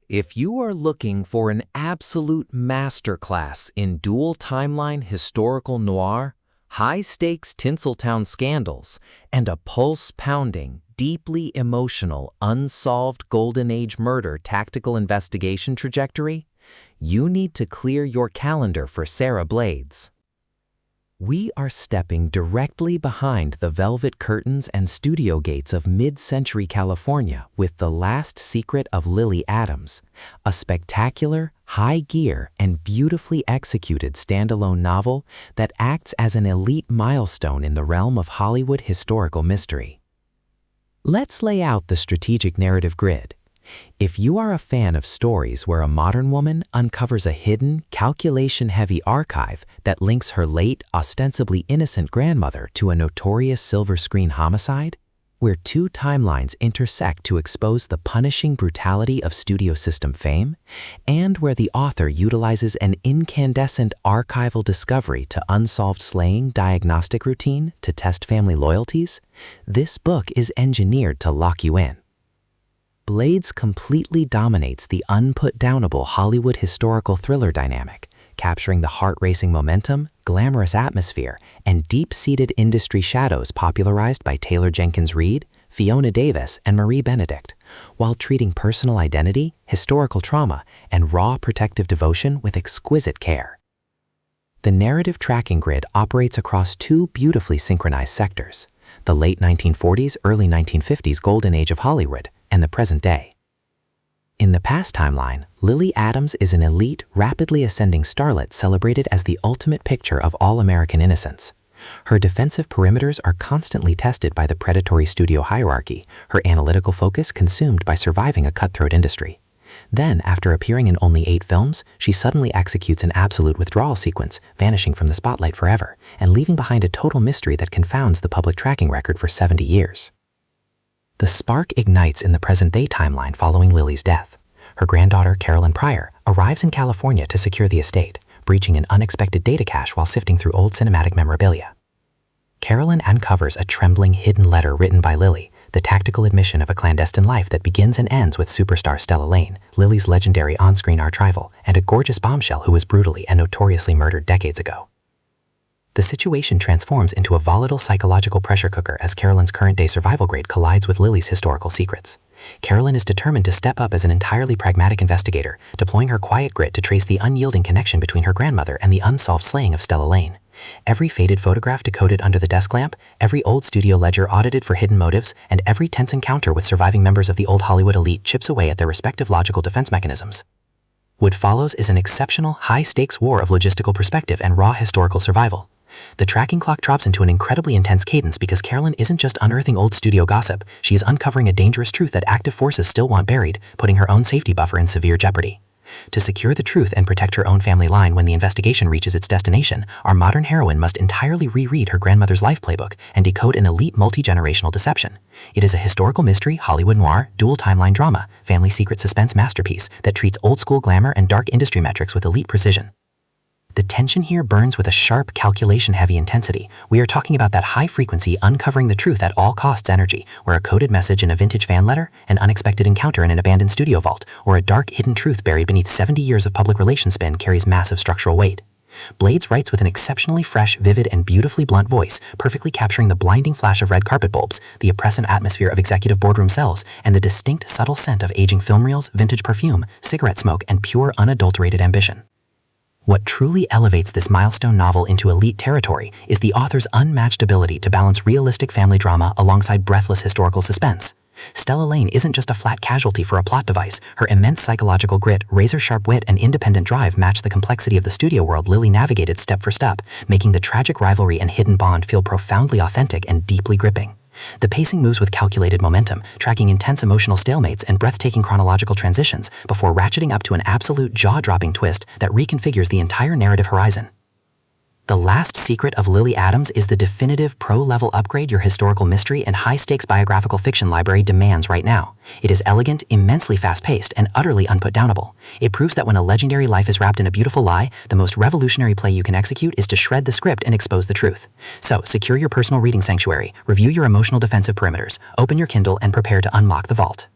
If you are looking for an absolute masterclass in dual timeline historical noir, high-stakes Tinseltown scandals, and a pulse-pounding, deeply emotional, unsolved Golden Age murder tactical investigation trajectory, you need to clear your calendar for Sara Blaydes. We are stepping directly behind the velvet curtains and studio gates of mid-century California with The Last Secret of Lily Adams, a spectacular, high-gear, and beautifully executed standalone novel that acts as an elite milestone in the realm of Hollywood historical mystery. Let's lay out the strategic narrative grid. If you are a fan of stories where a modern woman uncovers a hidden, calculation-heavy archive that links her late, ostensibly innocent grandmother to a notorious silver screen homicide, where two timelines intersect to expose the punishing brutality of studio system fame, and where the author utilizes an incandescent archival discovery to unsolved slaying diagnostic routine to test family loyalties, this book is engineered to lock you in. Blaydes completely dominates the unput-downable Hollywood historical thriller dynamic, capturing the heart-racing momentum, glamorous atmosphere, and deep-seated industry shadows popularized by Taylor Jenkins Reid, Fiona Davis, and Marie Benedict, while treating personal identity, historical trauma, and raw protective devotion with exquisite care. The narrative tracking grid operates across two beautifully synchronized sectors: the late 1940s, early 1950s golden age of Hollywood, and the present day. In the past timeline, Lily Adams is an elite, rapidly ascending starlet celebrated as the ultimate picture of all-American innocence. Her defensive perimeters are constantly tested by the predatory studio hierarchy, her analytical focus consumed by surviving a cutthroat industry. Then, after appearing in only 8 films, she suddenly executes an absolute withdrawal sequence, vanishing from the spotlight forever, and leaving behind a total mystery that confounds the public tracking record for 70 years. The spark ignites in the present-day timeline following Lily's death. Her granddaughter, Carolyn Pryor, arrives in California to secure the estate, breaching an unexpected data cache while sifting through old cinematic memorabilia. Carolyn uncovers a trembling, hidden letter written by Lily, the tactical admission of a clandestine life that begins and ends with superstar Stella Lane, Lily's legendary on-screen arch-rival, and a gorgeous bombshell who was brutally and notoriously murdered decades ago. The situation transforms into a volatile psychological pressure cooker as Carolyn's current-day survival grade collides with Lily's historical secrets. Carolyn is determined to step up as an entirely pragmatic investigator, deploying her quiet grit to trace the unyielding connection between her grandmother and the unsolved slaying of Stella Lane. Every faded photograph decoded under the desk lamp, every old studio ledger audited for hidden motives, and every tense encounter with surviving members of the old Hollywood elite chips away at their respective logical defense mechanisms. What follows is an exceptional, high-stakes war of logistical perspective and raw historical survival. The tracking clock drops into an incredibly intense cadence because Carolyn isn't just unearthing old studio gossip, she is uncovering a dangerous truth that active forces still want buried, putting her own safety buffer in severe jeopardy. To secure the truth and protect her own family line when the investigation reaches its destination, our modern heroine must entirely reread her grandmother's life playbook and decode an elite multi-generational deception. It is a historical mystery, Hollywood noir, dual timeline drama, family secret suspense masterpiece that treats old-school glamour and dark industry metrics with elite precision. The tension here burns with a sharp, calculation-heavy intensity. We are talking about that high-frequency, uncovering the truth at all costs energy, where a coded message in a vintage fan letter, an unexpected encounter in an abandoned studio vault, or a dark, hidden truth buried beneath 70 years of public relations spin carries massive structural weight. Blaydes writes with an exceptionally fresh, vivid, and beautifully blunt voice, perfectly capturing the blinding flash of red carpet bulbs, the oppressive atmosphere of executive boardroom cells, and the distinct, subtle scent of aging film reels, vintage perfume, cigarette smoke, and pure, unadulterated ambition. What truly elevates this milestone novel into elite territory is the author's unmatched ability to balance realistic family drama alongside breathless historical suspense. Stella Lane isn't just a flat casualty for a plot device. Her immense psychological grit, razor-sharp wit, and independent drive match the complexity of the studio world Lily navigated step for step, making the tragic rivalry and hidden bond feel profoundly authentic and deeply gripping. The pacing moves with calculated momentum, tracking intense emotional stalemates and breathtaking chronological transitions before ratcheting up to an absolute jaw-dropping twist that reconfigures the entire narrative horizon. The Last Secret of Lily Adams is the definitive pro-level upgrade your historical mystery and high-stakes biographical fiction library demands right now. It is elegant, immensely fast-paced, and utterly unput-downable. It proves that when a legendary life is wrapped in a beautiful lie, the most revolutionary play you can execute is to shred the script and expose the truth. So, secure your personal reading sanctuary, review your emotional defensive perimeters, open your Kindle, and prepare to unlock the vault.